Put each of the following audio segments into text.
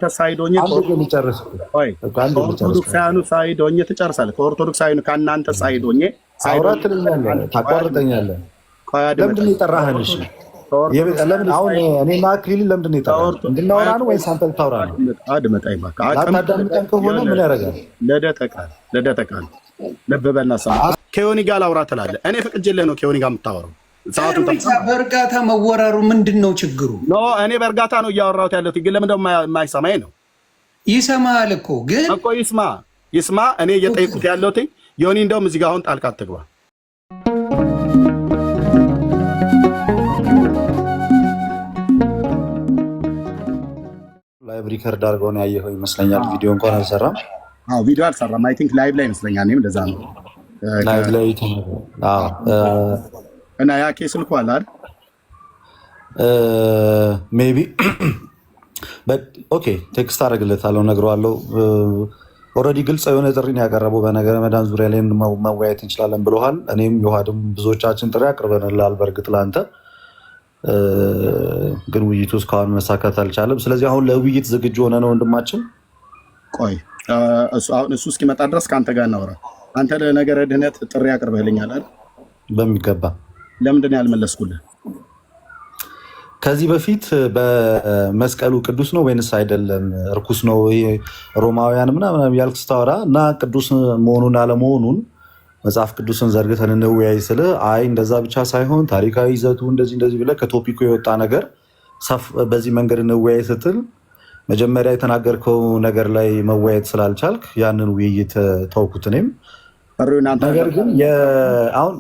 ተሳይዶኝ ኦርቶዶክሳውያኑ ሳይዶኝ ትጨርሳለህ። ከኦርቶዶክሳውያኑ ከእናንተ ሳይዶኝ አውራትልኛለህ ታቋርጠኛለህ። ለምንድን ነው የጠራህን? እሺ ለምን አሁን እኔና አክሊል ለምንድን ነው የጠራህን? እንድናወራ ነው ወይስ አንተ ልታወራ ነው? አድመጣኝ እባክህ። አታዳምጠን ከሆነ ምን ያደርጋል? ለደተቃል ልብ በልና ሰማ። ከዮኒ ጋር ላውራ ትላለህ። እኔ ፍቅጄልህ ነው ከዮኒ ጋር የምታወራው። በእርጋታ መወራሩ ምንድን ነው ችግሩ? እኔ በእርጋታ ነው እያወራሁት ያለሁት፣ ግን ለምን ደግሞ የማይሰማኝ ነው? ይሰማል እኮ ግን እኮ ይስማ። እኔ እየጠየቁት ያለሁት ዮኒ፣ እንደውም እዚህ ጋር አሁን ጣልቃ አትግባ። ላይቭ ሪከርድ አድርገው ነው ያየኸው ይመስለኛል። ቪዲዮ እንኳን አልሰራም። ቪዲዮ አልሰራም። አይ ቲንክ ላይቭ ላይ ይመስለኛል። እኔም እንደዛ ነው ላይቭ ላይ እና ያ ኬስ ልኮ አለ አይደል? ሜይ ቢ ኦኬ፣ ቴክስት አደርግለታለሁ፣ እነግረዋለሁ። ኦልሬዲ ግልጽ የሆነ ጥሪ ነው ያቀረበው። በነገረ መዳን ዙሪያ ላይ መወያየት እንችላለን ብለዋል። እኔም ዮሐድም ብዙዎቻችን ጥሪ አቅርበንልሃል። በእርግጥ ለአንተ ግን ውይይቱ እስካሁን መሳካት አልቻለም። ስለዚህ አሁን ለውይይት ዝግጁ ሆነ ነው ወንድማችን። ቆይ እሱ እስኪመጣ ድረስ ከአንተ ጋር እናውራ። አንተ ለነገረ ድህነት ጥሪ አቅርበህልኛል አይደል? በሚገባ። ለምንድን ነው ያልመለስኩልህ? ከዚህ በፊት በመስቀሉ ቅዱስ ነው ወይንስ አይደለም እርኩስ ነው ሮማውያን ምናምን ያልክ ስታወራ እና ቅዱስ መሆኑን አለመሆኑን መጽሐፍ ቅዱስን ዘርግተን እንወያይ ስለ አይ እንደዛ ብቻ ሳይሆን ታሪካዊ ይዘቱ እንደዚህ ብለህ ከቶፒኩ የወጣ ነገር በዚህ መንገድ እንወያይ ስትል መጀመሪያ የተናገርከው ነገር ላይ መወያየት ስላልቻልክ ያንን ውይይት ተውኩት። እኔም ነገር ግን አሁን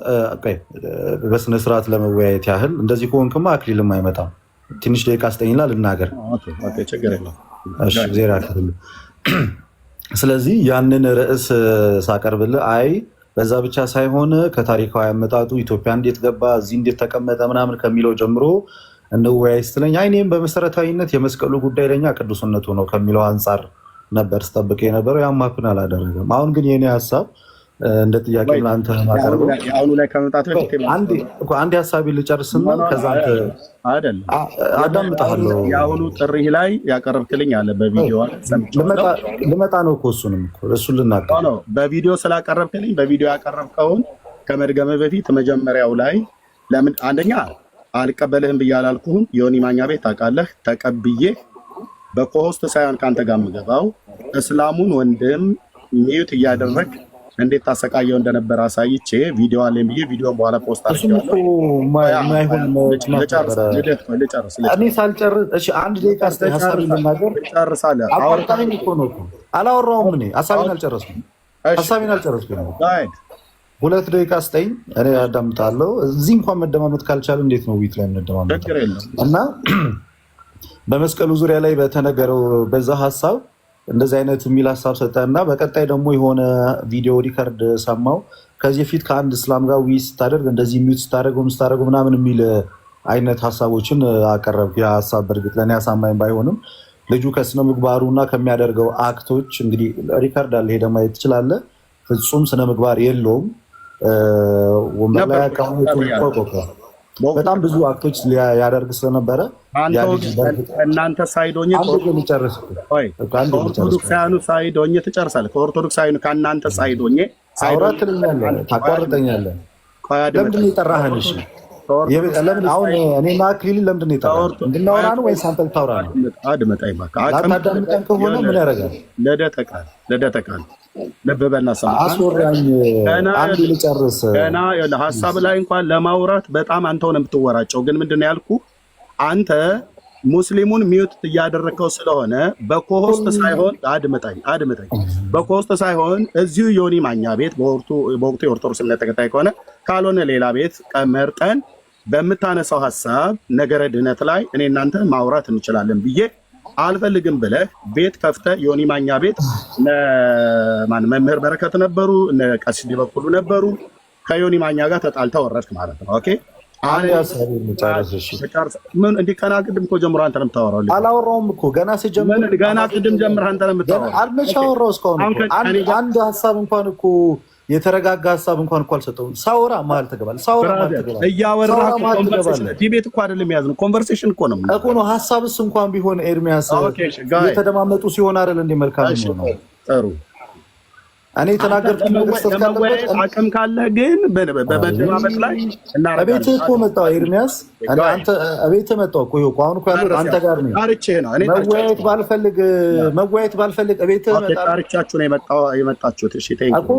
በስነስርዓት ለመወያየት ያህል እንደዚህ ከሆንክማ አክሊልም አይመጣም። ትንሽ ደቂቃ ስጠኝና ልናገር። ስለዚህ ያንን ርዕስ ሳቀርብልህ አይ በዛ ብቻ ሳይሆን ከታሪካዊ አመጣጡ ኢትዮጵያ እንዴት ገባ እዚህ እንዴት ተቀመጠ ምናምን ከሚለው ጀምሮ እንወያይ ስትለኝ አይ እኔም በመሰረታዊነት የመስቀሉ ጉዳይ ለኛ ቅዱስነቱ ነው ከሚለው አንጻር ነበር ስጠብቅ የነበረው። ያማክን አላደረገም። አሁን ግን የኔ ሀሳብ እንደ ጥያቄ ለአንተ ማቀርበው አሁኑ ላይ ከመምጣት በፊት አንድ ሀሳብ ልጨርስና ከዛ አንተ አይደለም አዳምጣለሁ። የአሁኑ ጥሪ ላይ ያቀረብክልኝ አለ በቪዲዮ ልመጣ ነው እኮ እሱን ልናገር ነው። በቪዲዮ ስላቀረብክልኝ በቪዲዮ ያቀረብከውን ከመድገመ በፊት መጀመሪያው ላይ ለምን አንደኛ አልቀበልህም ብዬ አላልኩህም። ዮኒ ማኛ ቤት ታውቃለህ፣ ተቀብዬ በኮሆስት ሳይሆን ከአንተ ጋር የምገባው እስላሙን ወንድም ሚዩት እያደረግ እንዴት ታሰቃየው እንደነበረ አሳይቼ ቪዲዮ አለኝ ብዬ ቪዲዮን በኋላ ፖስት አድርጌዋለሁ። እኔ ሳልጨርስ አንድ ደቂቃ ስጠኝ፣ ሀሳቤን ልናገር። አውርታኝ እኮ ነው። አላወራሁም። እኔ ሀሳቤን አልጨረስኩም። ሁለት ደቂቃ ስጠኝ፣ እኔ አዳምጣለሁ። እዚህ እንኳን መደማመጥ ካልቻለ እንዴት ነው ዊት ላይ የምንደማመጥ? እና በመስቀሉ ዙሪያ ላይ በተነገረው በዛ ሀሳብ እንደዚህ አይነት የሚል ሀሳብ ሰጠና በቀጣይ ደግሞ የሆነ ቪዲዮ ሪከርድ ሰማው። ከዚህ በፊት ከአንድ እስላም ጋር ውይይት ስታደርግ እንደዚህ ሚዩት ስታደርገው ምናምን የሚል አይነት ሀሳቦችን አቀረብክ። ያ ሀሳብ በእርግጥ ለእኔ አሳማኝ ባይሆንም ልጁ ከስነ ምግባሩ እና ከሚያደርገው አክቶች እንግዲህ ሪከርድ አለ፣ ሄደህ ማየት ትችላለህ። ፍጹም ስነ ምግባር የለውም። ወንበር ላይ በጣም ብዙ አክቶች ያደርግ ስለነበረ እናንተ ሳይዶኝ ኦርቶዶክሳውያኑ ሳይዶኝ ትጨርሳለህ። ከኦርቶዶክሳውያኑ ከእናንተ ሳይዶኝ አውራትልኛለህ ታቋርጠኛለህ። ለምንድን ነው የጠራህን? እሺ ለምን አሁን እኔና አክሊል ለምንድን ነው የጠራህን? እንድናወራ ነው ወይስ አንተ ልታወራ ነው? አድመጣኝ እባክህ። አታዳምጠን ከሆነ ምን ያደርጋል? ለደተቃል ልብ በልና ሰማ። አስወራኝ አንድ ልጨርስ። ገና ሀሳብ ላይ እንኳን ለማውራት በጣም አንተው ነው የምትወራጨው። ግን ምንድን ነው ያልኩህ አንተ ሙስሊሙን ሚዩት እያደረግከው ስለሆነ በኮሆስት ሳይሆን አድመጣኝ፣ በኮሆስት ሳይሆን እዚሁ ዮኒ ማኛ ቤት በወቅቱ የኦርቶዶክስ እምነት ተከታይ ከሆነ ካልሆነ ሌላ ቤት መርጠን በምታነሳው ሀሳብ ነገረ ድህነት ላይ እኔ እናንተ ማውራት እንችላለን ብዬ አልፈልግም ብለህ ቤት ከፍተህ ዮኒ ማኛ ቤት መምህር በረከት ነበሩ፣ ቀሲስ ዲበኩሉ ነበሩ። ከዮኒ ማኛ ጋር ተጣልተህ ወረድክ ማለት ነው። ኦኬ ምን እንዲህ ገና ቅድም እኮ ጀምሮ አንተ ነው የምታወራው። አላወራሁም እኮ ገና ሲጀምር ገና ቅድም ጀምረህ አንተ ነው የምታወራው። አልመቻ አወራሁ እስካሁን። አንድ ሀሳብ እንኳን እኮ የተረጋጋ ሀሳብ እንኳን እኮ አልሰጠሁም። ሳወራ መሀል ትገባለህ። ሳወራ መሀል ትገባለህ። እያወራህ ኮንቨርሴሽን ዲቤት እኮ አይደለም የያዝነው፣ ኮንቨርሴሽን እኮ ነው እኮ ነው። ሀሳብስ እንኳን ቢሆን ኤርሚያስ የተደማመጡ ሲሆን አይደል እንደ መልካም ነው። ጥሩ እኔ የተናገርኩት ነገር ለመወያየት አቅም ካለህ ግን በመደማመጥ ላይ እናረጋለን። እቤትህ እኮ መጣሁ ኤርሚያስ፣ አንተ እቤትህ መጣሁ እኮ ይኸው አሁን እኮ ያለው አንተ ጋር ነው። መወያየት ባልፈልግ እቤትህ መጣሁ። ታሪቻችሁ ነው የመጣችሁት። እሺ እኮ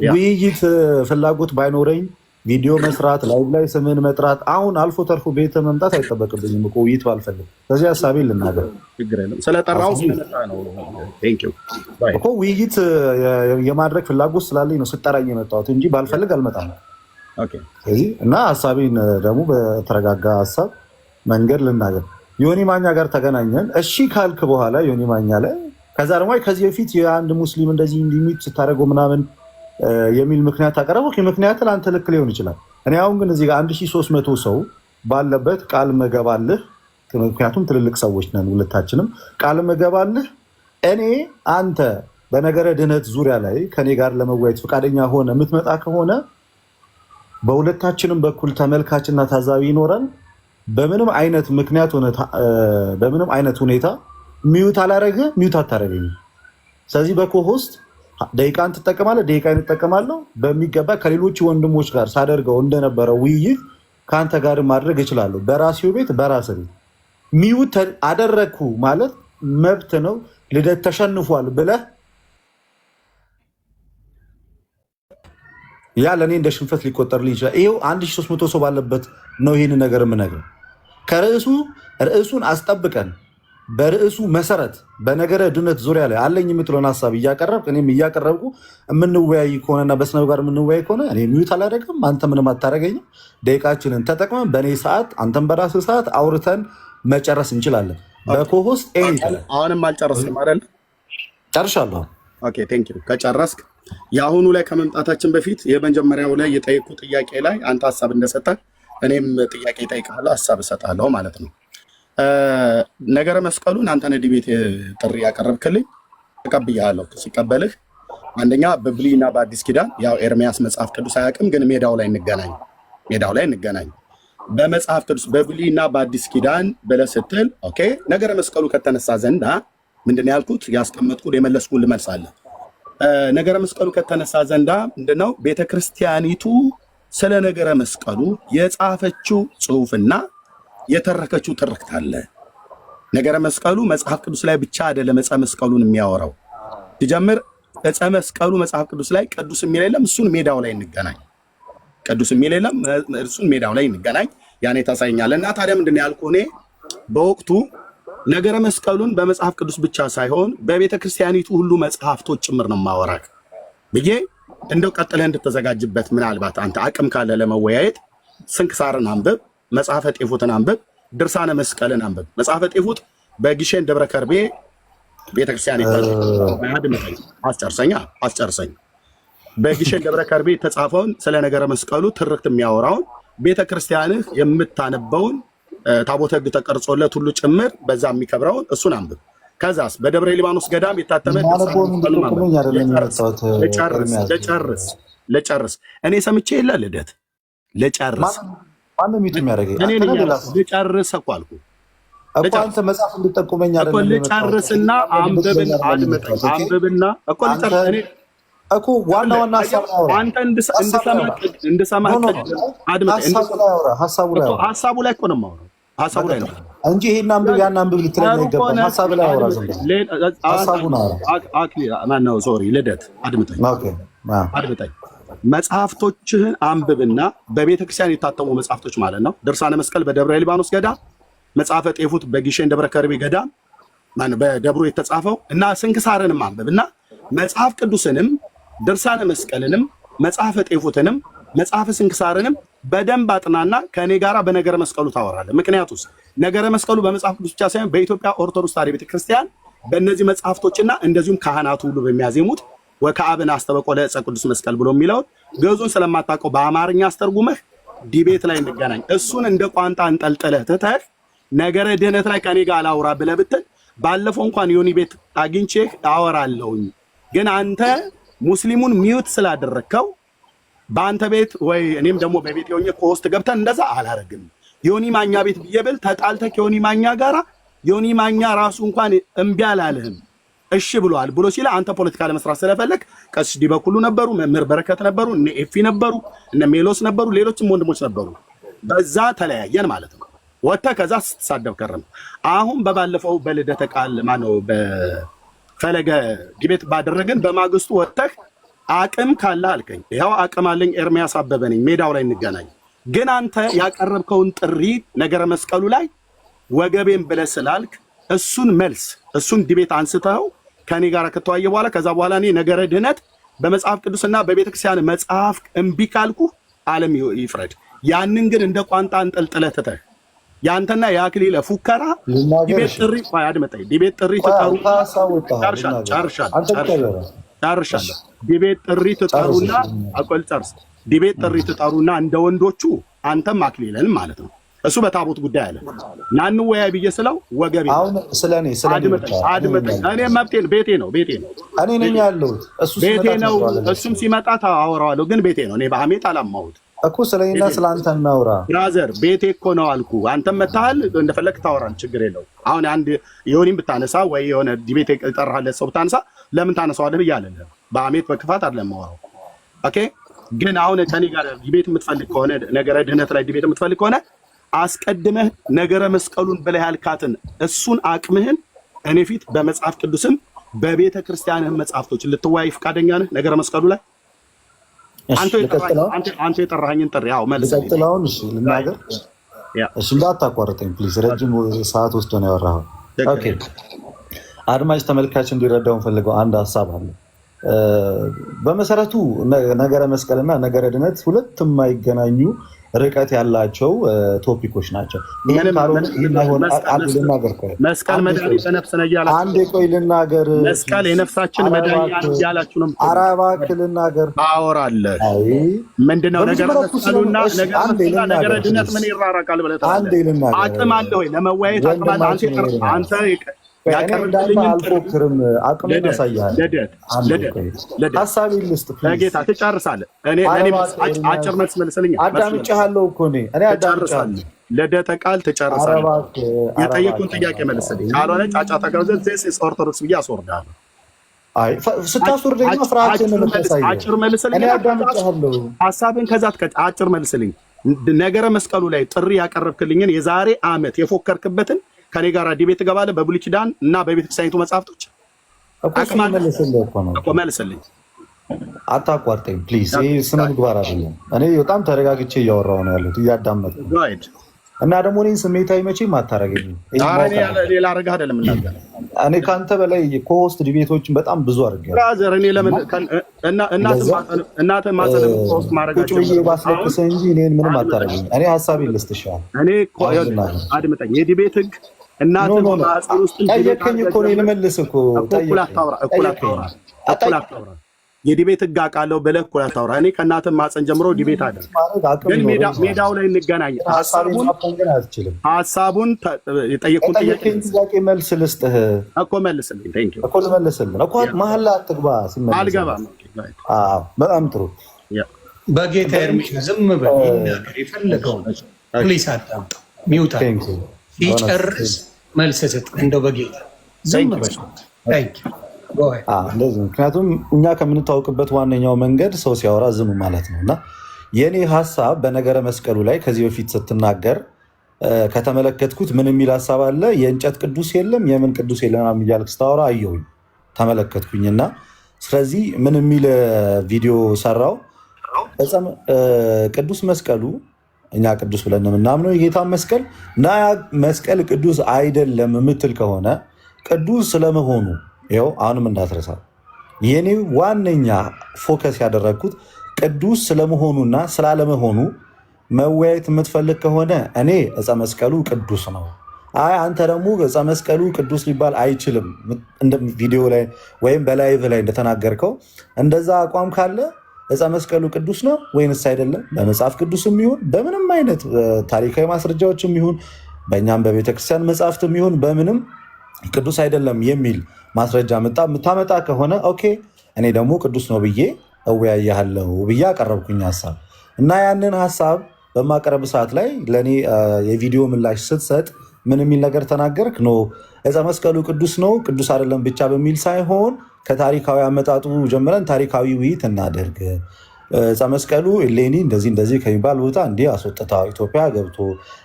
ውይይት ፍላጎት ባይኖረኝ ቪዲዮ መስራት ላይቭ ላይ ስምን መጥራት አሁን አልፎ ተርፎ ቤተ መምጣት አይጠበቅብኝም እኮ ውይይት ባልፈልግ። ስለዚህ ሀሳቤን ልናገር ስለጠራው ስለመጣ ነው እኮ ውይይት የማድረግ ፍላጎት ስላለኝ ነው ስጠራኝ የመጣሁት እንጂ ባልፈልግ አልመጣም። እና ሀሳቤን ደግሞ በተረጋጋ ሀሳብ መንገድ ልናገር። ዮኒ ማኛ ጋር ተገናኘን። እሺ ካልክ በኋላ ዮኒ ማኛ ላይ ከዛ ደግሞ ከዚህ በፊት የአንድ ሙስሊም እንደዚህ ሊሚት ስታደርገው ምናምን የሚል ምክንያት አቀረበው። ምክንያት ለአንተ ልክ ሊሆን ይችላል። እኔ አሁን ግን እዚህ ጋር 1300 ሰው ባለበት ቃል መገባልህ፣ ምክንያቱም ትልልቅ ሰዎች ነን ሁለታችንም፣ ቃል መገባልህ እኔ አንተ በነገረ ድህነት ዙሪያ ላይ ከኔ ጋር ለመወያየት ፈቃደኛ ሆነ የምትመጣ ከሆነ በሁለታችንም በኩል ተመልካችና ታዛቢ ይኖራል። በምንም አይነት ምክንያት ሆነ በምንም አይነት ሁኔታ ሚዩት አላረግህ፣ ሚዩት አታረገኝም። ስለዚህ በኮሆስት ደቂቃን ትጠቀማለህ፣ ደቂቃን እጠቀማለሁ። በሚገባ ከሌሎች ወንድሞች ጋር ሳደርገው እንደነበረው ውይይት ከአንተ ጋር ማድረግ እችላለሁ። በራሴው ቤት በራሴ ቤት ሚዩት አደረግኩ ማለት መብት ነው። ልደት ተሸንፏል ብለህ ያ ለእኔ እንደ ሽንፈት ሊቆጠርልኝ ይችላል። ይኸው 1300 ሰው ባለበት ነው ይህን ነገር የምነግርህ። ርዕሱን አስጠብቀን በርዕሱ መሰረት በነገረ ድነት ዙሪያ ላይ አለኝ የምትለውን ሀሳብ እያቀረብክ እኔም እያቀረብኩ የምንወያይ ከሆነና በስነው ጋር የምንወያይ ከሆነ እኔ ሚዩት አላደርግም፣ አንተ ምንም አታደርገኝም። ደቂቃችንን ተጠቅመን በእኔ ሰዓት አንተም በራስህ ሰዓት አውርተን መጨረስ እንችላለን። በኮሆስት አሁንም አልጨረስክም አይደል? ጨርሻለሁ። ኦኬ ቴንክ ዩ። ከጨረስክ የአሁኑ ላይ ከመምጣታችን በፊት የመጀመሪያው ላይ የጠየቁ ጥያቄ ላይ አንተ ሀሳብ እንደሰጠ እኔም ጥያቄ እጠይቅሃለሁ፣ ሀሳብ እሰጥሃለሁ ማለት ነው። ነገረ መስቀሉን አንተ ነህ ዲቤት ጥሪ ያቀረብክልኝ፣ ተቀብያለሁ። ሲቀበልህ አንደኛ በብሉይና በአዲስ ኪዳን ያው ኤርሚያስ መጽሐፍ ቅዱስ አያውቅም፣ ግን ሜዳው ላይ እንገናኝ በመጽሐፍ ቅዱስ በብሉይና በአዲስ ኪዳን ብለህ ስትል ኦኬ ነገረ መስቀሉ ከተነሳ ዘንዳ ምንድነው ያልኩት? ያስቀመጥኩት የመለስኩት ልመልሳለህ። ነገረ መስቀሉ ከተነሳ ዘንዳ ምንድነው ቤተክርስቲያኒቱ ስለ ነገረ መስቀሉ የጻፈችው ጽሑፍና የተረከችው ትርክት አለ። ነገረ መስቀሉ መጽሐፍ ቅዱስ ላይ ብቻ አይደለም ዕፀ መስቀሉን የሚያወራው። ሲጀምር ዕፀ መስቀሉ መጽሐፍ ቅዱስ ላይ ቅዱስ የሚል የለም፣ እሱን ሜዳው ላይ እንገናኝ። ቅዱስ የሚል የለም፣ እሱን ሜዳው ላይ እንገናኝ። ያኔ ታሳይኛለህ። እና ታዲያ ምንድን ነው ያልኩህ? እኔ በወቅቱ ነገረ መስቀሉን በመጽሐፍ ቅዱስ ብቻ ሳይሆን በቤተ ክርስቲያኒቱ ሁሉ መጽሐፍቶች ጭምር ነው ማወራክ ብዬ እንደው ቀጥለህ እንድትዘጋጅበት ምናልባት አንተ አቅም ካለ ለመወያየት ስንክሳርን አንብብ፣ መጽሐፈ ጤፉትን አንብብ፣ ድርሳነ መስቀልን አንብብ። መጽሐፈ ጤፉት በግሼን ደብረ ከርቤ ቤተክርስቲያን አስጨርሰኝ። በግሼን ደብረ ከርቤ የተጻፈውን ስለ ነገረ መስቀሉ ትርክት የሚያወራውን ቤተክርስቲያንህ የምታነበውን ታቦተ ሕግ ተቀርጾለት ሁሉ ጭምር በዛ የሚከብረውን እሱን አንብብ። ከዛስ በደብረ ሊባኖስ ገዳም የታተመ ልጨርስ እኔ ሰምቼ የለ ልደት ልጨርስ ልጨርስ እኮ አልኩ እኮ አንተ መጽሐፍ እንድጠቁመኝ አይደለም ልጨርስና አንብብና አንብብና እኮ ልጨርስ እኔ እኮ ዋና ሀሳብ ነው አንተ እንድሰማ አድምጠኝ። ሀሳቡ ላይ እኮ ነው የማወራው ሀሳቡ ላይ ነው እንጂ ይሄን አንብብ ያን አንብብ ልትለኝ አይገባም። ሀሳብ ላይ አወራ ዝም ብለህ ሀሳቡን አወራ። ማነው ሶሪ ልደት አድምጠኝ። መጽሐፍቶችህን አንብብና በቤተ ክርስቲያን የታተሙ መጽሐፍቶች ማለት ነው። ድርሳነ መስቀል በደብረ ሊባኖስ ገዳም፣ መጽሐፈ ጤፉት በግሼን ደብረ ከርቤ ገዳም በደብሩ የተጻፈው እና ስንክሳርንም አንብብና መጽሐፍ ቅዱስንም ድርሳነ መስቀልንም መጽሐፈ ጤፉትንም መጽሐፈ ስንክሳርንም በደንብ አጥናና ከእኔ ጋራ በነገረ መስቀሉ ታወራለህ። ምክንያቱስ ነገረ መስቀሉ በመጽሐፍ ቅዱስ ብቻ ሳይሆን በኢትዮጵያ ኦርቶዶክስ ተዋሕዶ ቤተክርስቲያን በእነዚህ መጽሐፍቶችና እንደዚሁም ካህናቱ ሁሉ በሚያዜሙት ወከአብን አስተበቆ ለዕፀ ቅዱስ መስቀል ብሎ የሚለውን ግዕዙን ስለማታውቀው በአማርኛ አስተርጉመህ ዲቤት ላይ እንገናኝ። እሱን እንደ ቋንጣ እንጠልጥለህ ትተህ ነገረ ድህነት ላይ ከኔ ጋር አላውራ ብለህ ብትል ባለፈው እንኳን ዮኒ ቤት አግኝቼህ አወራለሁኝ፣ ግን አንተ ሙስሊሙን ሚዩት ስላደረግከው በአንተ ቤት ወይ እኔም ደግሞ በቤት ሆኜ ከውስጥ ገብተን እንደዛ አላረግም። ዮኒ ማኛ ቤት ብዬ ብል ተጣልተህ ዮኒ ማኛ ጋራ ዮኒ ማኛ ራሱ እንኳን እምቢ አላለህም እሺ ብሏል ብሎ ሲል አንተ ፖለቲካ ለመስራት ስለፈለግ ቀሲስ ዲበኩሉ ነበሩ፣ መምህር በረከት ነበሩ፣ እነ ኤፊ ነበሩ፣ እነ ሜሎስ ነበሩ፣ ሌሎችም ወንድሞች ነበሩ። በዛ ተለያየን ማለት ነው። ወጥተህ ከዛ ስትሳደብ ከረም። አሁን በባለፈው በልደተ ቃል ማነው በፈለገ ዲቤት ባደረግን በማግስቱ ወጥተህ አቅም ካለ አልከኝ። ይኸው አቅም አለኝ፣ ኤርሚያስ አበበ ነኝ፣ ሜዳው ላይ እንገናኝ። ግን አንተ ያቀረብከውን ጥሪ ነገረ መስቀሉ ላይ ወገቤን ብለህ ስላልክ እሱን ዲቤት አንስተኸው ከኔ ጋር ከተዋየ በኋላ ከዛ በኋላ እኔ ነገረ ድህነት በመጽሐፍ ቅዱስና በቤተክርስቲያን መጽሐፍ እምቢ ካልኩ ዓለም ይፍረድ። ያንን ግን እንደ ቋንጣ እንጠልጥለህ ትተህ ያንተና የአክሊለ ፉከራ ዲቤት ጥሪ አድመጣኝ። ዲቤት ጥሪ ትጠሩ ጨርሻለሁ። ዲቤት ጥሪ ትጠሩና አቆል ጨርስ። ዲቤት ጥሪ ትጠሩና እንደ ወንዶቹ አንተም አክሊለን ማለት ነው። እሱ በታቦት ጉዳይ አለ ናን ወያይ ብዬ ስለው ወገቤ አሁን ስለኔ አድመጣኝ። እኔ መብቴን ቤቴ ነው እኔ ነኝ ያለሁት እሱ ቤቴ ነው። እሱም ሲመጣ ታወራዋለሁ፣ ግን ቤቴ ነው። እኔ በሐሜት አላማሁት እኮ ስለኔና ስለአንተ እናውራ። ብራዘር ቤቴ እኮ ነው አልኩ። አንተም መታሃል እንደፈለክ ታወራን፣ ችግር የለው። አሁን አንድ ዮኒን ብታነሳ ወይ የሆነ ዲቤት የጠራህለት ሰው ብታነሳ ለምን ታነሳዋለህ ብዬ አለልህ። በሐሜት በክፋት አይደለም የማወራው። ኦኬ። ግን አሁን ከኔ ጋር ዲቤት የምትፈልግ ከሆነ ነገረ ድህነት ላይ ዲቤት የምትፈልግ ከሆነ አስቀድመህ ነገረ መስቀሉን ብለህ ያልካትን እሱን አቅምህን እኔ ፊት በመጽሐፍ ቅዱስም በቤተ ክርስቲያንህ መጽሐፍቶች ልትወያይ ፈቃደኛ ነህ? ነገረ መስቀሉ ላይ አንተ የጠራኸኝን ጥሪ ያው መልስ ልቀጥላውን። እሺ ልናገር። እሺ እንዳታቋርጠኝ ፕሊዝ። ረጅም ሰዓት ወስዶ ነው ያወራኸው። ኦኬ። አድማጭ ተመልካች እንዲረዳው ፈልገው አንድ ሀሳብ አለ። በመሰረቱ ነገረ መስቀልና ነገረ ድነት ሁለት የማይገናኙ ርቀት ያላቸው ቶፒኮች ናቸው። መስቀል መድኃኒተ ነፍስ ነው እያላችሁ አንዴ ቆይ ልናገር። መስቀል የነፍሳችን መድኃኒት እያላችሁ ነው። ኧረ እባክህ ልናገር። ታወራለህ። ምንድነው ነገረ መስቀሉና ነገረ ድነት ምን ይራራቃል ብለህ ታዲያ አቅም አለ ወይ ለመወያየት? አቅም አለ አንተ አልፎክርም። አቅሜን አሳይሃለሁ። ሀሳብ ልስጥ ጌታ ትጨርሳለህ። አጭር መልስ መልስልኝ። አዳምጬሃለሁ እኮ እኔ አዳምጬሃለሁ። ልደተ ቃል ትጨርሳለህ። የጠየቁን ጥያቄ መልስልኝ። ካልሆነ ጫጫታ ገብዘህ ዜስ ኦርቶዶክስ ብዬ አስወርድሃለሁ። አይ ስታስወርደኝ ፍርሃትን የምታሳየው። አጭር መልስልኝ። እኔ አዳምጬሃለሁ። ሀሳብን ከዛ አጭር መልስልኝ። ነገረ መስቀሉ ላይ ጥሪ ያቀረብክልኝን የዛሬ ዓመት የፎከርክበትን ከኔ ጋር ዲቤት ትገባለህ በብሉይ ኪዳን እና በቤተክርስቲያኒቱ መጽሐፍቶች እኮ መልስልኝ። አታቋርጠኝ ፕሊዝ። ይህ ስነ ምግባር አይደለም። እኔ በጣም ተረጋግቼ እያወራሁ ነው ያለሁት እያዳመጥኩ እና ደግሞ እኔን ስሜታዊ መቼም አታረገኝም። ሌላ አደረግህ አይደለም እናገር። እኔ ከአንተ በላይ ኮሆስት ዲቤቶችን በጣም ብዙ አድርጌያለሁ። ብራዘር እኔ ለምን እናትህ ማጸለም ኮሆስት ማድረጋቸው ቁጭ ብዬ ባስለቅስህ እንጂ እኔን ምንም አታረገኝም። እኔ ሀሳቤን ልስጥሻል። እኔ አድምጠኝ። የዲቤት ህግ እናትህ ማጸን ውስጥ ጠየቀኝ እኮ ነው ልመልስ እኮ እኩል አታውራ። የዲቤት ህግ አውቃለሁ ብለህ እኮ አታውራ። እኔ ከእናትህ ማጸን ጀምሮ ዲቤት አደረግ፣ ግን ሜዳው ላይ እንገናኝ። ሀሳቡን የጠየቁን ጥያቄ መልስ ልስጥህ እኮ መልስልኝ። እኮ ልመልስልህ እኮ መሀል ላይ አትግባ። አልገባም። በጣም ጥሩ። በጌታ ኤርሚያ ዝም በል ይናገር የፈለገውን ፕሊስ አዳምጠው። ሚውታ ሲጨርስ መልስ ስጥ። እንደው በጌታ ዝም በል። ምክንያቱም እኛ ከምንታወቅበት ዋነኛው መንገድ ሰው ሲያወራ ዝም ማለት ነው። እና የእኔ ሀሳብ በነገረ መስቀሉ ላይ ከዚህ በፊት ስትናገር ከተመለከትኩት ምን የሚል ሀሳብ አለ? የእንጨት ቅዱስ የለም የምን ቅዱስ የለም እያልክ ስታወራ አየሁኝ፣ ተመለከትኩኝና ስለዚህ ምን የሚል ቪዲዮ ሰራው። ቅዱስ መስቀሉ እኛ ቅዱስ ብለን የምናምነው የጌታ መስቀል እና መስቀል ቅዱስ አይደለም የምትል ከሆነ ቅዱስ ስለመሆኑ ይኸው አሁንም እንዳትረሳ። የኔ ዋነኛ ፎከስ ያደረግኩት ቅዱስ ስለመሆኑና ስላለመሆኑ መወያየት የምትፈልግ ከሆነ እኔ ዕፀ መስቀሉ ቅዱስ ነው፣ አይ አንተ ደግሞ ዕፀ መስቀሉ ቅዱስ ሊባል አይችልም እንደ ቪዲዮ ላይ ወይም በላይቭ ላይ እንደተናገርከው እንደዛ አቋም ካለ ዕፀ መስቀሉ ቅዱስ ነው ወይንስ አይደለም? በመጽሐፍ ቅዱስም ይሁን በምንም አይነት ታሪካዊ ማስረጃዎችም ይሁን በእኛም በቤተክርስቲያን መጽሐፍትም ይሁን በምንም ቅዱስ አይደለም የሚል ማስረጃ የምታመጣ ከሆነ ኦኬ፣ እኔ ደግሞ ቅዱስ ነው ብዬ እወያያለሁ ብዬ አቀረብኩኝ ሀሳብ እና ያንን ሀሳብ በማቀረብ ሰዓት ላይ ለእኔ የቪዲዮ ምላሽ ስትሰጥ ምን የሚል ነገር ተናገርክ? ኖ ዕፀ መስቀሉ ቅዱስ ነው ቅዱስ አይደለም ብቻ በሚል ሳይሆን ከታሪካዊ አመጣጡ ጀምረን ታሪካዊ ውይይት እናደርግ። ዕፀ መስቀሉ እሌኒ እንደዚህ ከሚባል ቦታ እንዲህ አስወጥታ ኢትዮጵያ ገብቶ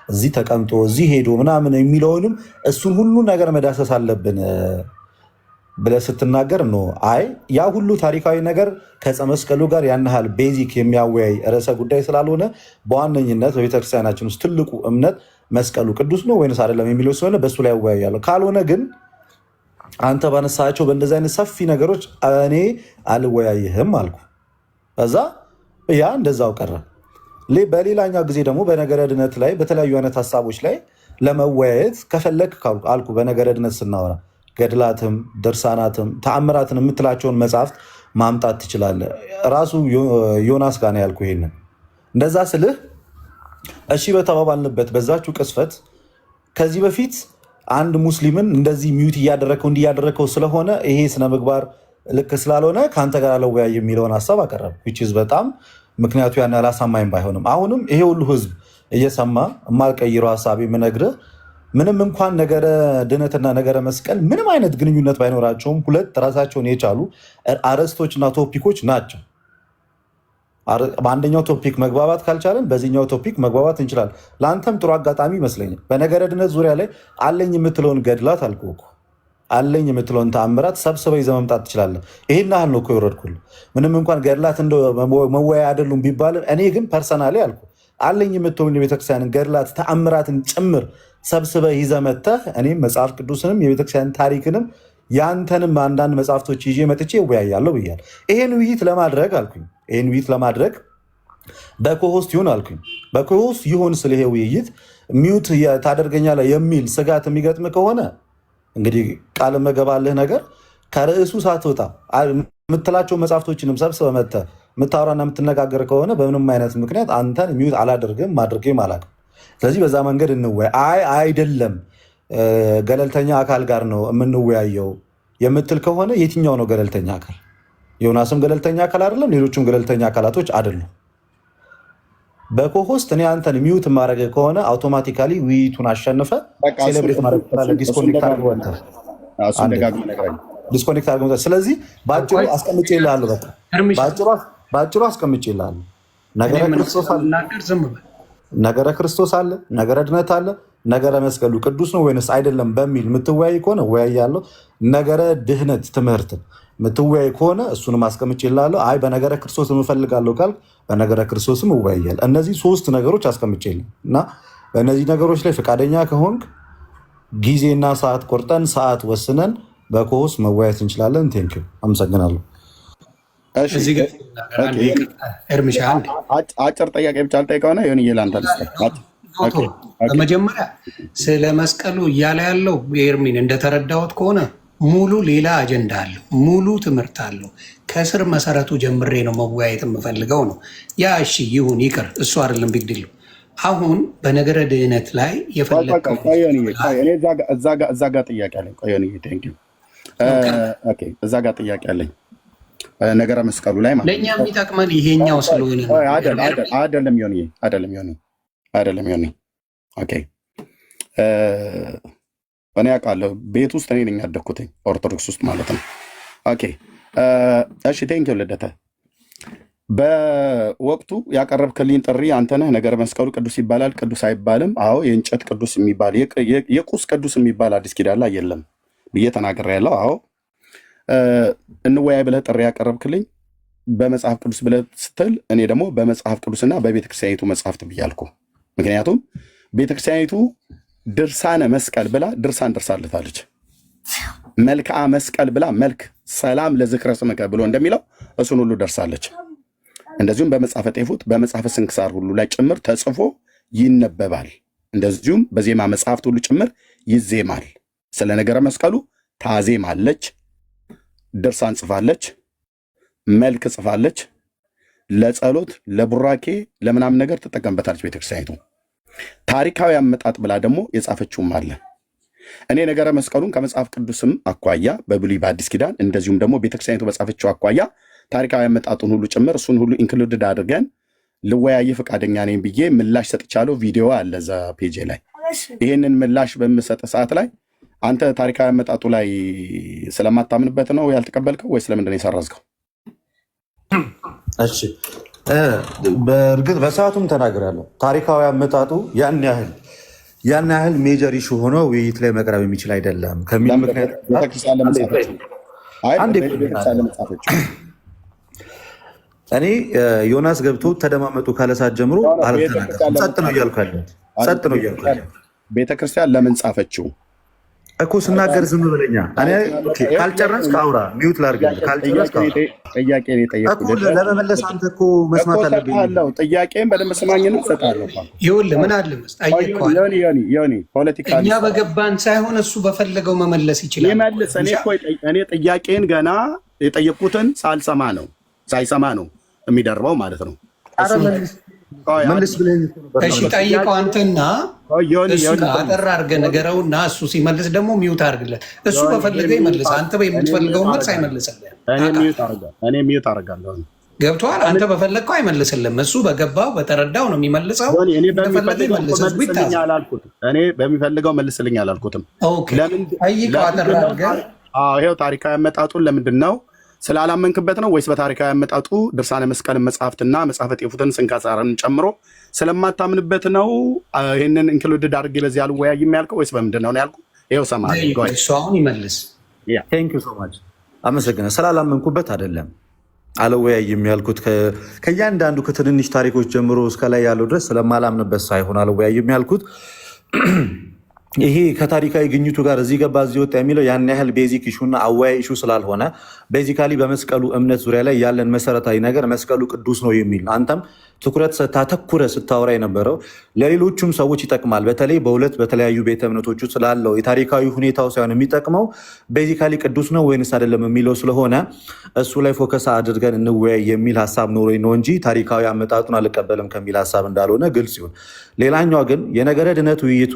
እዚህ ተቀምጦ እዚህ ሄዶ ምናምን የሚለውንም እሱን ሁሉ ነገር መዳሰስ አለብን ብለህ ስትናገር ነው አይ ያ ሁሉ ታሪካዊ ነገር ከዕፀ መስቀሉ ጋር ያን ያህል ቤዚክ የሚያወያይ ርዕሰ ጉዳይ ስላልሆነ በዋነኝነት በቤተክርስቲያናችን ውስጥ ትልቁ እምነት መስቀሉ ቅዱስ ነው ወይንስ አይደለም የሚለው ስለሆነ በእሱ ላይ ያወያያለሁ። ካልሆነ ግን አንተ ባነሳቸው በእንደዚህ አይነት ሰፊ ነገሮች እኔ አልወያይህም አልኩ። ከዛ ያ እንደዛው ቀረ። በሌላኛው ጊዜ ደግሞ በነገረ ድነት ላይ በተለያዩ አይነት ሀሳቦች ላይ ለመወያየት ከፈለግ አልኩ። በነገረ ድነት ስናወራ ገድላትም ድርሳናትም ተአምራትን የምትላቸውን መጽሐፍት ማምጣት ትችላለህ። ራሱ ዮናስ ጋር ነው ያልኩ። ይሄንን እንደዛ ስልህ እሺ በተባባልንበት በዛችሁ ቅስፈት ከዚህ በፊት አንድ ሙስሊምን እንደዚህ ሚዩት እያደረከው እንዲያደረከው ስለሆነ ይሄ ስነ ምግባር ልክ ስላልሆነ ከአንተ ጋር አለወያይ የሚለውን ሀሳብ አቀረብ። በጣም ምክንያቱ ያን ያላሳማኝ ባይሆንም አሁንም ይሄ ሁሉ ህዝብ እየሰማ የማልቀይረው ሀሳብ የምነግርህ ምንም እንኳን ነገረ ድነትና ነገረ መስቀል ምንም አይነት ግንኙነት ባይኖራቸውም ሁለት ራሳቸውን የቻሉ አርዕስቶችና ቶፒኮች ናቸው። በአንደኛው ቶፒክ መግባባት ካልቻለን በዚህኛው ቶፒክ መግባባት እንችላለን። ለአንተም ጥሩ አጋጣሚ ይመስለኛል። በነገረ ድነት ዙሪያ ላይ አለኝ የምትለውን ገድላት አልኩህ እኮ አለኝ የምትለውን ተአምራት ሰብስበህ ይዘህ መምጣት ትችላለህ። ይሄን ያህል ነው እኮ የወረድኩልህ። ምንም እንኳን ገድላት እንደ መወያያ አይደሉም ቢባልም እኔ ግን ፐርሰናሊ አልኩ አለኝ የምትለውን የቤተክርስቲያንን ገድላት ተአምራትን ጭምር ሰብስበህ ይዘህ መጥተህ እኔም መጽሐፍ ቅዱስንም የቤተክርስቲያን ታሪክንም ያንተንም አንዳንድ መጽሐፍቶች ይዤ መጥቼ እወያያለሁ ብያለሁ። ይሄን ውይይት ለማድረግ አልኩኝ ይህን ውይይት ለማድረግ በኮሆስት ይሁን አልኩኝ። በኮሆስት ይሁን ስለ ይሄ ውይይት ሚዩት ታደርገኛለህ የሚል ስጋት የሚገጥም ከሆነ እንግዲህ ቃል መገባልህ ነገር ከርዕሱ ሳትወጣ የምትላቸው መጽሐፍቶችንም ሰብስበህ መጥተህ የምታወራና የምትነጋገር ከሆነ በምንም አይነት ምክንያት አንተን ሚዩት አላደርግም ማድረግም አላውቅም። ስለዚህ በዛ መንገድ እንወያይ። አይደለም ገለልተኛ አካል ጋር ነው የምንወያየው የምትል ከሆነ የትኛው ነው ገለልተኛ አካል? ዮናስም ገለልተኛ አካል አይደለም፣ ሌሎችም ገለልተኛ አካላቶች አይደሉም። በኮሆስት እኔ አንተን ሚዩት ማድረግ ከሆነ አውቶማቲካሊ ውይይቱን አሸንፈ ሴሌብሬት ማድረግ ዲስኮኔክት አድርገህ ስለዚህ በአጭሩ አስቀምጬልሃለሁ። በአጭሩ አስቀምጬልሃለሁ። ነገረ ክርስቶስ አለ፣ ነገረ ድነት አለ፣ ነገረ መስቀሉ ቅዱስ ነው ወይንስ አይደለም በሚል የምትወያይ ከሆነ እወያያለሁ። ነገረ ድህነት ትምህርትን የምትወያይ ከሆነ እሱንም አስቀምጬልሃለሁ። አይ በነገረ ክርስቶስ የምፈልጋለሁ ካልክ በነገረ ክርስቶስም እወያያለሁ። እነዚህ ሶስት ነገሮች አስቀምጬልህ እና በእነዚህ ነገሮች ላይ ፈቃደኛ ከሆንክ ጊዜና ሰዓት ቆርጠን ሰዓት ወስነን በኮሆስ መወያየት እንችላለን። ቴንኪው፣ አመሰግናለሁ። አጭር ጥያቄ ብቻ አልጠይቀውና ሆን እየላንተ በመጀመሪያ ስለ መስቀሉ እያለ ያለው ኤርሚን እንደተረዳሁት ከሆነ ሙሉ ሌላ አጀንዳ አለው፣ ሙሉ ትምህርት አለው። ከስር መሰረቱ ጀምሬ ነው መወያየት የምፈልገው ነው። ያ እሺ ይሁን ይቅር፣ እሱ አይደለም ቢግድል። አሁን በነገረ ድህነት ላይ የፈለገው እዛ ጋ ጥያቄ አለኝ። እዛ ጋ ጥያቄ አለኝ ነገረ መስቀሉ ላይ ማለት ለእኛ የሚጠቅመን ይሄኛው ስለሆነ አይደለም ዮኒ ኦኬ እኔ አውቃለሁ። ቤት ውስጥ እኔ ነኝ ያደግኩትኝ ኦርቶዶክስ ውስጥ ማለት ነው። ኦኬ እሺ ቴንኪው ልደተ። በወቅቱ ያቀረብክልኝ ጥሪ አንተነህ ነገረ መስቀሉ ቅዱስ ይባላል ቅዱስ አይባልም? አዎ የእንጨት ቅዱስ የሚባል የቁስ ቅዱስ የሚባል አዲስ ኪዳን ላይ የለም ብዬ ተናግሬያለሁ። አዎ እንወያይ ብለህ ጥሪ ያቀረብክልኝ በመጽሐፍ ቅዱስ ብለህ ስትል እኔ ደግሞ በመጽሐፍ ቅዱስና በቤተክርስቲያኒቱ መጽሐፍት ብያልኩ። ምክንያቱም ቤተክርስቲያኒቱ ድርሳነ መስቀል ብላ ድርሳን ደርሳለታለች። መልክዓ መስቀል ብላ መልክ ሰላም ለዝክረ ስምከ ብሎ እንደሚለው እሱን ሁሉ ደርሳለች። እንደዚሁም በመጽሐፈ ጤፉት በመጽሐፈ ስንክሳር ሁሉ ላይ ጭምር ተጽፎ ይነበባል። እንደዚሁም በዜማ መጽሐፍት ሁሉ ጭምር ይዜማል። ስለ ነገረ መስቀሉ ታዜማለች፣ ድርሳን ጽፋለች፣ መልክ ጽፋለች። ለጸሎት ለቡራኬ ለምናምን ነገር ትጠቀምበታለች ቤተክርስቲያኒቱ። ታሪካዊ አመጣጥ ብላ ደግሞ የጻፈችውም አለ። እኔ ነገረ መስቀሉን ከመጽሐፍ ቅዱስም አኳያ በብሉይ በአዲስ ኪዳን እንደዚሁም ደግሞ ቤተክርስቲያኒቱ በጻፈችው አኳያ ታሪካዊ አመጣጡን ሁሉ ጭምር እሱን ሁሉ ኢንክሉድድ አድርገን ልወያይ ፈቃደኛ ነኝ ብዬ ምላሽ ሰጥቻለሁ። ቪዲዮ አለ እዛ ፔጅ ላይ። ይህንን ምላሽ በምሰጥ ሰዓት ላይ አንተ ታሪካዊ አመጣጡ ላይ ስለማታምንበት ነው ያልተቀበልከው ወይስ ለምንድን ነው የሰረዝከው? እሺ በእርግጥ በሰዓቱም ተናግራለሁ። ታሪካዊ አመጣጡ ያን ያህል ሜጀር ኢሹ ሆኖ ውይይት ላይ መቅረብ የሚችል አይደለም ከሚል ምክንያት ቤተክርስቲያን ለመጻፈችው እኔ ዮናስ ገብቶ ተደማመጡ ካለ ሰዓት ጀምሮ አልተናገርኩም። ጸጥ ነው እያልኩ ያለሁት። ቤተክርስቲያን ለምን ጻፈችው እኮ ስናገር ዝም ብለኛ። እኔ ካልጨረስክ አውራ፣ ሚውት ላድርግልህ። ካልጨረስክ አውራ። ጥያቄ ነው የጠየኩህ ለመመለስ አንተ እኮ መስማት አለብኝ። ጥያቄን በደንብ ስማኝን እሰጥሃለሁ። ይኸውልህ ምን አለ መሰለህ ዮኒ ፖለቲካ እኛ በገባን ሳይሆን እሱ በፈለገው መመለስ ይችላል። ይመልስ። እኔ ጥያቄን ገና የጠየኩትን ሳይሰማ ነው የሚደርበው ማለት ነው። መልስ ብለኝ። እሺ ጠይቀው አንተና እሱ አጠር አድርገህ ንገረውና እሱ ሲመልስ ደግሞ ሚውት አድርግለት። እሱ በፈለገው ይመልስ። አንተ የምትፈልገውን መልስ አይመልስልህም። እኔ ሚውት አደርጋለሁ። ገብቶሃል? አንተ በፈለግከው አይመልስልህም። እሱ በገባው በተረዳው ነው የሚመልሰው። እኔ በሚፈልገው መልስልኝ አላልኩትም። ጠይቀው አጠር አድርገህ። ይኸው ታሪካዊ አመጣጡን ለምንድን ነው ስላላመንክበት ነው ወይስ በታሪካዊ አመጣጡ ድርሳነ መስቀልን መጽሐፍትና መጽሐፈ ጤፉትን ስንክሳርን ጨምሮ ስለማታምንበት ነው? ይህንን ኢንክሉድድ አድርጌ በዚህ አልወያይም ያልከው ወይስ በምንድን ነው ያልኩህ? ይኸው ሰማህ። እሱ አሁን ይመልስ። ቴንክ ዩ ሶ ማች አመሰግናለሁ። ስላላመንኩበት አይደለም አልወያይም ያልኩት። ከእያንዳንዱ ከትንንሽ ታሪኮች ጀምሮ እስከ ላይ ያለው ድረስ ስለማላምንበት ሳይሆን አልወያይም ያልኩት ይሄ ከታሪካዊ ግኝቱ ጋር እዚህ ገባ እዚህ ወጣ የሚለው ያን ያህል ቤዚክ ኢሹና አወያይ ኢሹ ስላልሆነ ቤዚካሊ በመስቀሉ እምነት ዙሪያ ላይ ያለን መሰረታዊ ነገር መስቀሉ ቅዱስ ነው የሚል ነው። አንተም ትኩረት ታተኩረ ስታወራ የነበረው ለሌሎቹም ሰዎች ይጠቅማል። በተለይ በሁለት በተለያዩ ቤተ እምነቶች ውስጥ ስላለው የታሪካዊ ሁኔታው ሳይሆን የሚጠቅመው ቤዚካሊ ቅዱስ ነው ወይንስ አይደለም የሚለው ስለሆነ እሱ ላይ ፎከስ አድርገን እንወያይ የሚል ሀሳብ ኖሮኝ ነው እንጂ ታሪካዊ አመጣጡን አልቀበልም ከሚል ሀሳብ እንዳልሆነ ግልጽ ይሁን። ሌላኛው ግን የነገረ ድነት ውይይቱ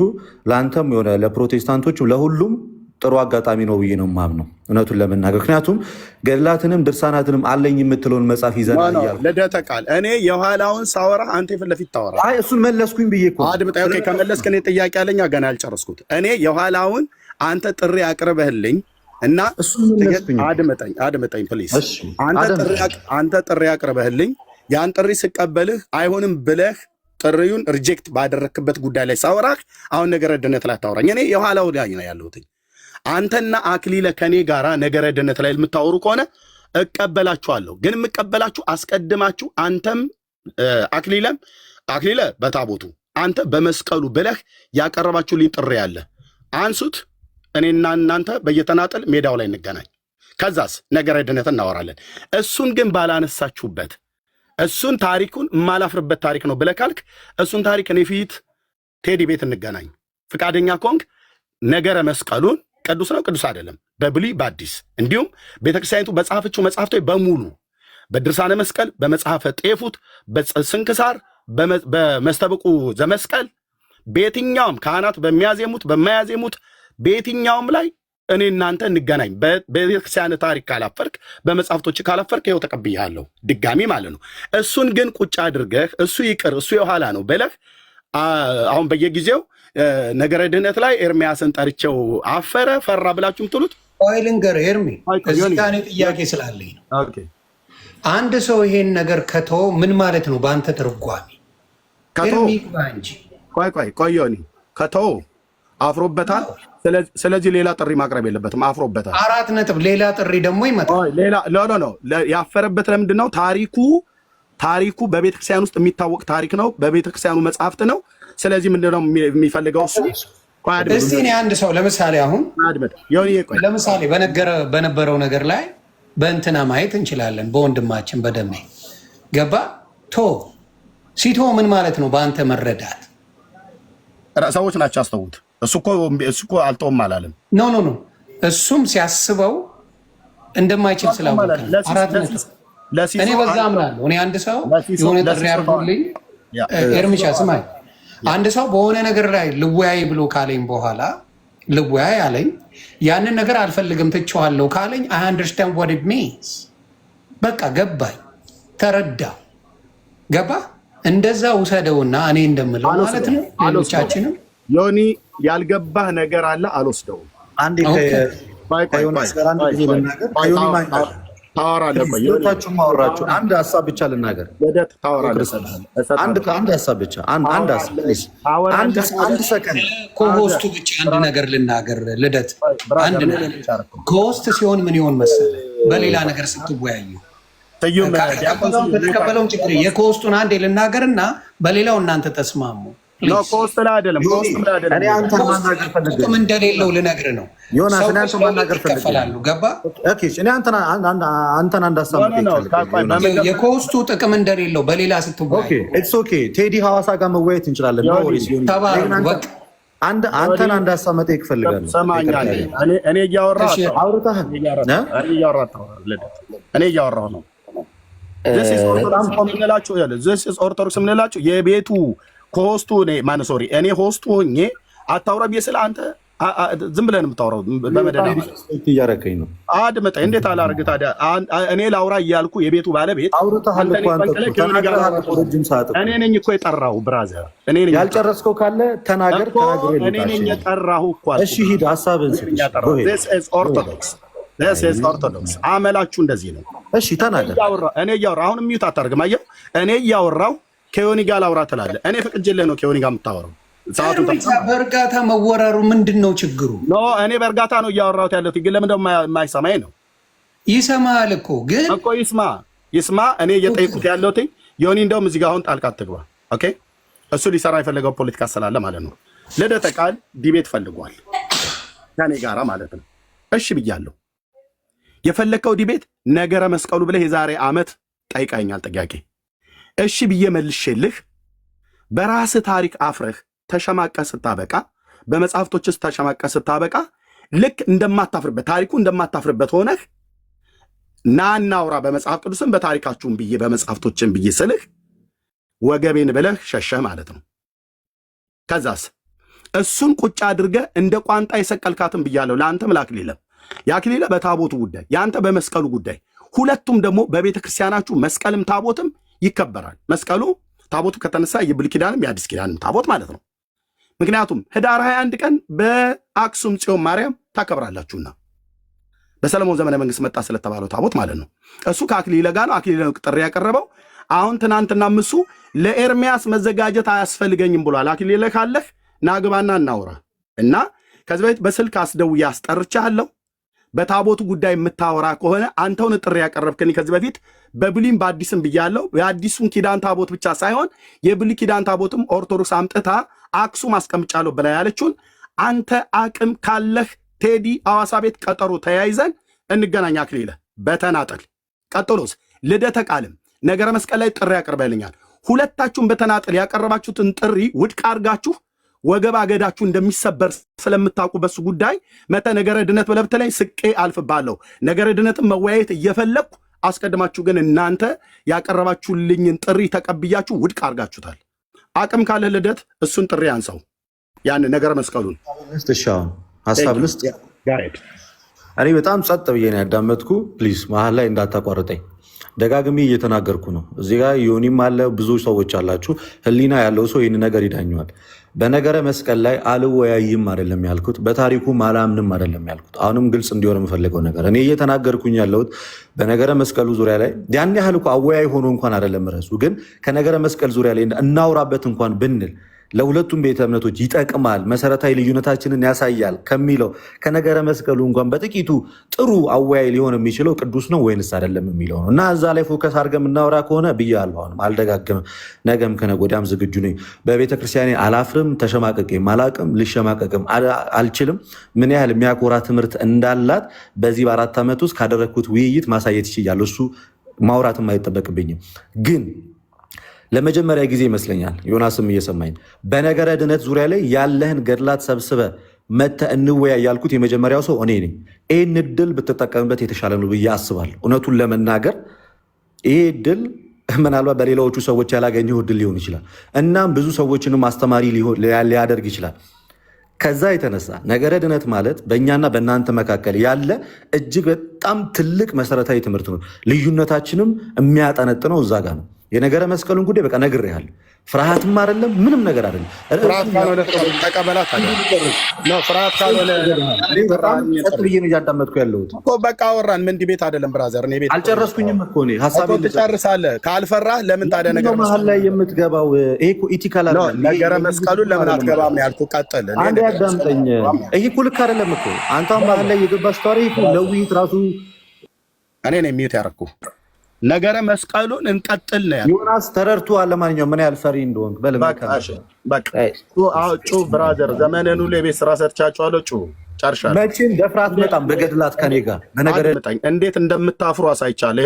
ለአንተም የሆነ ለፕሮቴስታንቶችም ለሁሉም ጥሩ አጋጣሚ ነው ብዬ ነው የማምነው እውነቱን ለመናገር። ምክንያቱም ገድላትንም ድርሳናትንም አለኝ የምትለውን መጽሐፍ ይዘናል እያልኩ ልደተ ቃል እኔ የኋላውን ሳወራ አንተ የፊት ለፊት ታወራ። እሱን መለስኩኝ ብዬ እኮ አድምጠኝ። ኦኬ ከመለስክ እኔ ጥያቄ አለኝ ገና ያልጨረስኩት። እኔ የኋላውን አንተ ጥሪ አቅርበህልኝ እና አድምጠኝ ፕሊዝ። አንተ ጥሪ አቅርበህልኝ ያን ጥሪ ስቀበልህ አይሆንም ብለህ ጥሪውን ሪጀክት ባደረክበት ጉዳይ ላይ ሳወራህ አሁን ነገረ ድነት ላይ ታወራኝ። እኔ የኋላው ላይ ነው ያለሁት። አንተና አክሊለ ከኔ ጋራ ነገረ ድነት ላይ የምታወሩ ከሆነ እቀበላችኋለሁ። ግን የምቀበላችሁ አስቀድማችሁ አንተም አክሊለ በታቦቱ አንተ በመስቀሉ ብለህ ያቀረባችሁልኝ ጥሪ አለ። አንሱት። እኔና እናንተ በየተናጠል ሜዳው ላይ እንገናኝ። ከዛስ ነገረ ድነት እናወራለን። እሱን ግን ባላነሳችሁበት እሱን ታሪኩን የማላፍርበት ታሪክ ነው ብለህ ካልክ እሱን ታሪክ እኔ ፊት ቴዲ ቤት እንገናኝ። ፍቃደኛ ኮንክ ነገረ መስቀሉን ቅዱስ ነው ቅዱስ አይደለም በብሉይ በአዲስ እንዲሁም ቤተክርስቲያኒቱ በጻፈችው መጽሐፍቶች በሙሉ በድርሳነ መስቀል፣ በመጽሐፈ ጤፉት፣ በስንክሳር፣ በመስተብቁ ዘመስቀል በየትኛውም ካህናት በሚያዜሙት በማያዜሙት በየትኛውም ላይ እኔ እናንተ እንገናኝ። በቤተክርስቲያን ታሪክ ካላፈርክ በመጽሐፍቶች ካላፈርክ ይኸው ተቀብያለሁ ድጋሚ ማለት ነው። እሱን ግን ቁጭ አድርገህ እሱ ይቅር እሱ የኋላ ነው ብለህ አሁን በየጊዜው ነገረ ድህነት ላይ ኤርሚያስን ጠርቼው አፈረ ፈራ ብላችሁ ምትሉት ልንገር ኤርሚ እዚህ ጋር እኔ ጥያቄ ስላለኝ ነው። አንድ ሰው ይሄን ነገር ከተወ ምን ማለት ነው በአንተ ትርጓሜ? ኤርሚ እንጂ ቆይ ዮኒ ከተወ አፍሮበታል። ስለዚህ ሌላ ጥሪ ማቅረብ የለበትም። አፍሮበታል። 4 ነጥብ። ሌላ ጥሪ ደግሞ ይመጣል። ያፈረበት ለምንድን ነው? ታሪኩ በቤተክርስቲያን ውስጥ የሚታወቅ ታሪክ ነው። በቤተክርስቲያኑ መጽሐፍት ነው። ስለዚህ ምንድነው የሚፈልገው እሱ? እስቲ እኔ አንድ ሰው ለምሳሌ አሁን ለምሳሌ በነበረው ነገር ላይ በእንትና ማየት እንችላለን። በወንድማችን በደሜ ገባ ሲቶ ምን ማለት ነው በአንተ መረዳት? ሰዎች ናቸው አስተውት። እሱ እኮ አልተውም አላለም። ኖ እሱም ሲያስበው እንደማይችል ስላወቀ እኔ በዛ አምናለሁ። እኔ አንድ ሰው የሆነ ጥሪ አድርጎልኝ ኤርሚሻ ስማኝ፣ አንድ ሰው በሆነ ነገር ላይ ልወያይ ብሎ ካለኝ በኋላ ልወያይ አለኝ። ያንን ነገር አልፈልግም ትቼዋለሁ ካለኝ አይ አንደርስታንድ ዋት ኢት ሚንስ። በቃ ገባኝ፣ ተረዳ፣ ገባ። እንደዛ ውሰደውና እኔ እንደምለው ማለት ነው። ሌሎቻችንም ዮኒ ያልገባህ ነገር አለ፣ አልወስደውም። አንዴ ከዮናስ ጋር አንድ ጊዜ ልናገር። ሁለታችሁም አወራችሁ። አንድ ሀሳብ ብቻ ልናገር። አንድ ሀሳብ ብቻ አንድ ሰከንድ ከሆስቱ ብቻ አንድ ነገር ልናገር። ልደት አንድ ነገር ከሆስት ሲሆን ምን ይሆን መሰለህ፣ በሌላ ነገር ስትወያዩ ተቀበለውን ችግር የከሆስቱን አንዴ ልናገርና በሌላው እናንተ ተስማሙ። ጥቅም እንደሌለው ልነግርህ ነው። ይከፈላሉ። ገባ? የኮስቱ ጥቅም እንደሌለው በሌላ ስትወያይ ቴዲ ሐዋሳ ጋር መወያየት እንችላለን። አንተን አንድ ሀሳብ መጠየቅ እፈልጋለሁ። እኔ እያወራሁ ነው። ኦርቶዶክስ የምንላቸው የቤቱ ከሆስቱ እኔ ሆስቱ ሆኜ አታውራ ብዬ ስለ አንተ ዝም ብለን የምታወራው በመደዳ እያረከኝ ነው። አድምጠኝ። እንዴት አላርግ ታዲያ? እኔ ላውራ እያልኩ የቤቱ ባለቤት እኔ ነኝ እኮ የጠራሁ። ብራዘር ያልጨረስከው ካለ ተናገር። እኔ ነኝ የጠራሁ እኮ። እሺ ሂድ፣ ሀሳብህን ኦርቶዶክስ አመላችሁ እንደዚህ ነው። እሺ ተናገር። እኔ እያወራሁ አሁን ሚዩት አታርግም። አየሁ እኔ እያወራሁ ከዮኒ ጋር ላውራ ትላለህ። እኔ ፍቅጄልህ ነው ከዮኒ ጋር የምታወራው። በእርጋታ መወራሩ ምንድን ነው ችግሩ? እኔ በእርጋታ ነው እያወራሁት ያለሁት፣ ግን ለምን ደግሞ የማይሰማኝ ነው? ይሰማል እኮ ግን እኮ ይስማ። እኔ እየጠየቁት ያለሁት ዮኒ እንደውም እዚህ ጋር አሁን ጣልቃ አትግባ። ኦኬ፣ እሱ ሊሰራ የፈለገው ፖለቲካ ስላለ ማለት ነው። ልደተ ቃል ዲቤት ፈልጓል ከኔ ጋራ ማለት ነው። እሺ ብያለሁ። የፈለከው ዲቤት ነገረ መስቀሉ ብለህ የዛሬ ዓመት ጠይቀኛል ጥያቄ። እሺ ብዬ መልሼልህ በራስህ ታሪክ አፍረህ ተሸማቀ ስታበቃ፣ በመጽሐፍቶች ውስጥ ተሸማቀ ስታበቃ፣ ልክ እንደማታፍርበት ታሪኩ እንደማታፍርበት ሆነህ ና እናውራ በመጽሐፍ ቅዱስም በታሪካችሁም ብዬ በመጽሐፍቶችም ብዬ ስልህ ወገቤን ብለህ ሸሸህ ማለት ነው። ከዛስ እሱን ቁጭ አድርገህ እንደ ቋንጣ የሰቀልካትን ብያለሁ ለአንተም ለአክሊለም። የአክሊለ በታቦቱ ጉዳይ፣ የአንተ በመስቀሉ ጉዳይ። ሁለቱም ደግሞ በቤተ ክርስቲያናችሁ መስቀልም ታቦትም ይከበራል። መስቀሉ ታቦቱ ከተነሳ የብሉይ ኪዳንም የአዲስ ኪዳንም ታቦት ማለት ነው። ምክንያቱም ህዳር 21 ቀን በአክሱም ጽዮን ማርያም ታከብራላችሁና በሰለሞን ዘመነ መንግስት መጣ ስለተባለው ታቦት ማለት ነው። እሱ ከአክሊለ ጋር ነው። አክሊለ ጥሪ ያቀረበው አሁን ትናንትና ምሱ ለኤርሚያስ መዘጋጀት አያስፈልገኝም ብሏል። አክሊለ ካለህ ናግባና እናውራ እና ከዚህ በፊት በስልክ አስደውዬ አስጠርቻለሁ። በታቦቱ ጉዳይ የምታወራ ከሆነ አንተውን ጥሪ ያቀረብከኝ ከዚህ በፊት በብሉይም በአዲስም ብያለሁ። የአዲሱን ኪዳን ታቦት ብቻ ሳይሆን የብሉይ ኪዳን ታቦትም ኦርቶዶክስ አምጥታ አክሱም አስቀምጫለሁ ብላ ያለችውን አንተ አቅም ካለህ ቴዲ ሐዋሳ ቤት ቀጠሮ ተያይዘን እንገናኝ። አክሊለ በተናጠል ቀጥሎስ ልደተ ቃልም ነገረ መስቀል ላይ ጥሪ ያቀርበልኛል። ሁለታችሁም በተናጠል ያቀረባችሁትን ጥሪ ውድቅ አድርጋችሁ ወገብ አገዳችሁ እንደሚሰበር ስለምታውቁ በሱ ጉዳይ መተ ነገረ ድነት በለብተ ላይ ስቄ አልፍባለሁ። ነገረ ድነትን መወያየት እየፈለግኩ አስቀድማችሁ ግን እናንተ ያቀረባችሁልኝን ጥሪ ተቀብያችሁ ውድቅ አድርጋችሁታል። አቅም ካለ ልደት እሱን ጥሪ አንሳው። ያን ነገረ መስቀሉን ሀሳብ ልስጥ። እኔ በጣም ጸጥ ብዬ ነው ያዳመጥኩ። ፕሊዝ መሀል ላይ እንዳታቋርጠኝ። ደጋግሜ እየተናገርኩ ነው። እዚህ ጋር ዮኒም አለ፣ ብዙ ሰዎች አላችሁ። ህሊና ያለው ሰው ይህን ነገር ይዳኘዋል። በነገረ መስቀል ላይ አልወያይም አይደለም ያልኩት፣ በታሪኩም አላምንም አይደለም ያልኩት። አሁንም ግልጽ እንዲሆን የምፈልገው ነገር እኔ እየተናገርኩኝ ያለሁት በነገረ መስቀሉ ዙሪያ ላይ ያን ያህል እኮ አወያይ ሆኖ እንኳን አይደለም ረሱ፣ ግን ከነገረ መስቀል ዙሪያ ላይ እናውራበት እንኳን ብንል ለሁለቱም ቤተ እምነቶች ይጠቅማል፣ መሰረታዊ ልዩነታችንን ያሳያል ከሚለው ከነገረ መስቀሉ እንኳን በጥቂቱ ጥሩ አወያይ ሊሆን የሚችለው ቅዱስ ነው ወይንስ አይደለም የሚለው ነው። እና እዛ ላይ ፎከስ አድርገን የምናወራ ከሆነ ብያለሁ፣ አሁንም አልደጋግምም። ነገም ከነገ ወዲያም ዝግጁ ነኝ። በቤተክርስቲያኔ አላፍርም፣ ተሸማቀቄም አላቅም፣ ልሸማቀቅም አልችልም። ምን ያህል የሚያኮራ ትምህርት እንዳላት በዚህ በ4 ዓመት ውስጥ ካደረግኩት ውይይት ማሳየት ይችላል። እሱ ማውራትም አይጠበቅብኝም። ግን ለመጀመሪያ ጊዜ ይመስለኛል ዮናስም እየሰማኝ በነገረ ድነት ዙሪያ ላይ ያለህን ገድላት ሰብስበ መተ እንወያይ ያልኩት የመጀመሪያው ሰው እኔ ነኝ። ይህን እድል ብትጠቀምበት የተሻለ ነው ብዬ አስባለሁ። እውነቱን ለመናገር ይህ እድል ምናልባት በሌላዎቹ ሰዎች ያላገኘው እድል ሊሆን ይችላል። እናም ብዙ ሰዎችንም አስተማሪ ሊያደርግ ይችላል። ከዛ የተነሳ ነገረ ድነት ማለት በእኛና በእናንተ መካከል ያለ እጅግ በጣም ትልቅ መሰረታዊ ትምህርት ነው። ልዩነታችንም የሚያጠነጥነው እዛ ጋር ነው። የነገረ መስቀሉን ጉዳይ በቃ ነግሬሃለሁ። ፍርሃትም አይደለም ምንም ነገር አይደለም። ፍርሃት ካልሆነ ተቀበላት አለ ነው። ፍርሃት ካልሆነ ቀጥ ብዬ ነው እያዳመጥኩ ያለሁት እኮ። በቃ አወራን። ምን ዲቤት አይደለም ብራዘር። እኔ ቤት አልጨረስኩኝም እኮ እኔ ሐሳቤን ትጨርሳለህ። ካልፈራህ ለምን ታዲያ ነገር መሀል ላይ የምትገባው? ይሄ እኮ ኢቲካል አይደለም። ነገረ መስቀሉን ለምን አትገባም ነው ያልኩህ። ቀጥል። አንዴ አዳምጠኝ። ይሄ እኮ ልክ አይደለም እኮ አንተ መሀል ላይ የገባህ ስታወሪ እኮ ለውይይት ራሱ እኔ ነኝ ሚዩት ያደረኩህ። ነገረ መስቀሉን እንቀጥል ነው ያለው። ዮናስ ተረድቶሃል። ለማንኛውም ምን ያህል ፈሪ እንደሆንክ በቃ ጩህ ብራዘር። ዘመንህን ሁሉ የቤት ስራ ሰጥቻችኋለሁ። ጩህ ጨርሻለሁ። መቼም ደፍራት በጣም በገድላት ከኔ ጋር በነገር እንዴት እንደምታፍሩ አሳይቻለሁ።